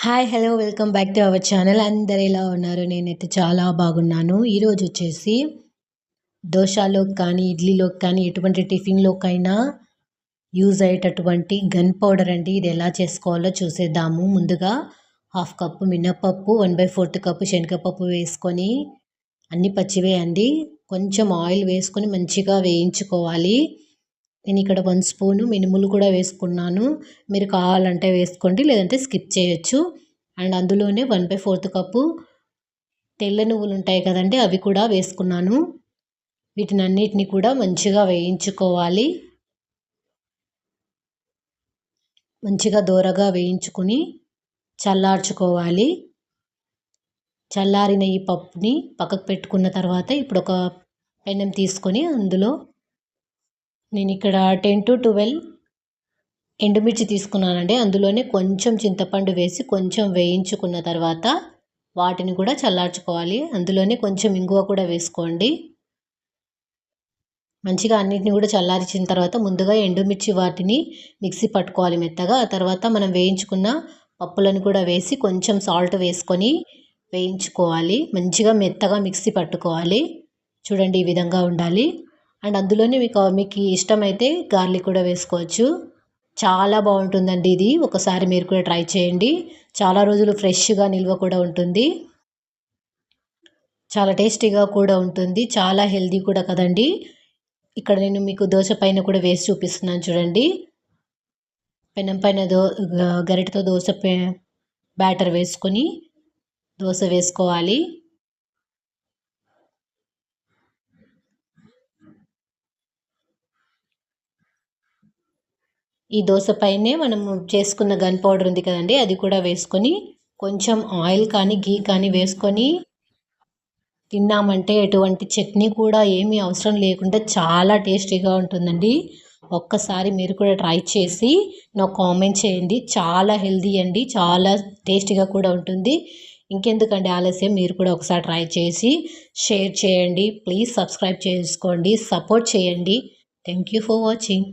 Hi! Hello! Welcome back to our channel. అందరూ ఎలా ఉన్నారు? నేనైతే చాలా బాగున్నాను. ఈరోజు వచ్చేసి దోసలోకి కానీ, ఇడ్లీలోకి కానీ, ఎటువంటి టిఫిన్‌లోకైనా యూజ్ అయ్యేటటువంటి గన్ పౌడర్ అండి. ఇది ఎలా చేసుకోవాలో చూసేద్దాము. ముందుగా హాఫ్ కప్పు మినపప్పు, 1/4 కప్పు శనగపప్పు వేసుకొని అన్నీ పచ్చివే అండి. కొంచెం ఆయిల్ వేసుకొని మంచిగా వేయించుకోవాలి. నేను ఇక్కడ 1 స్పూను మినుములు కూడా వేసుకున్నాను. మీరు కావాలంటే వేసుకోండి, లేదంటే స్కిప్ చేయొచ్చు. అండ్ అందులోనే 1/4 కప్పు తెల్ల నువ్వులు ఉంటాయి కదండీ, అవి కూడా వేసుకున్నాను. వీటినన్నిటిని కూడా మంచిగా వేయించుకోవాలి. మంచిగా దోరగా వేయించుకొని చల్లార్చుకోవాలి. చల్లారిన ఈ పప్పుని పక్కకు పెట్టుకున్న తర్వాత ఇప్పుడు ఒక పెనం తీసుకొని అందులో నేను ఇక్కడ 10-12 ఎండుమిర్చి తీసుకున్నానండి. అందులోనే కొంచెం చింతపండు వేసి కొంచెం వేయించుకున్న తర్వాత వాటిని కూడా చల్లార్చుకోవాలి. అందులోనే కొంచెం ఇంగువ కూడా వేసుకోండి. మంచిగా అన్నిటిని కూడా చల్లార్చిన తర్వాత ముందుగా ఎండుమిర్చి వాటిని మిక్సీ పట్టుకోవాలి మెత్తగా. ఆ తర్వాత మనం వేయించుకున్న పప్పులను కూడా వేసి కొంచెం సాల్ట్ వేసుకొని వేయించుకోవాలి. మంచిగా మెత్తగా మిక్సీ పట్టుకోవాలి. చూడండి, ఈ విధంగా ఉండాలి. అండ్ అందులోనే మీకు ఇష్టమైతే గార్లిక్ కూడా వేసుకోవచ్చు. చాలా బాగుంటుందండి ఇది. ఒకసారి మీరు కూడా ట్రై చేయండి. చాలా రోజులు ఫ్రెష్గా నిల్వ కూడా ఉంటుంది. చాలా టేస్టీగా కూడా ఉంటుంది. చాలా హెల్దీ కూడా కదండి. ఇక్కడ నేను మీకు దోశ పైన కూడా వేసి చూపిస్తున్నాను చూడండి. పెనం పైన గరిటతో దోశ బ్యాటర్ వేసుకొని దోశ వేసుకోవాలి. ఈ దోశ పైనే మనము చేసుకున్న గన్ పౌడర్ ఉంది కదండి, అది కూడా వేసుకొని కొంచెం ఆయిల్ కానీ ఘీ కానీ వేసుకొని తిన్నామంటే ఎటువంటి చట్నీ కూడా ఏమీ అవసరం లేకుండా చాలా టేస్టీగా ఉంటుందండి. ఒక్కసారి మీరు కూడా ట్రై చేసి నాకు కామెంట్ చేయండి. చాలా హెల్దీ అండి, చాలా టేస్టీగా కూడా ఉంటుంది. ఇంకెందుకండి ఆలస్యం, మీరు కూడా ఒకసారి ట్రై చేసి షేర్ చేయండి. ప్లీజ్ సబ్స్క్రైబ్ చేసుకోండి, సపోర్ట్ చేయండి. Thank you for watching.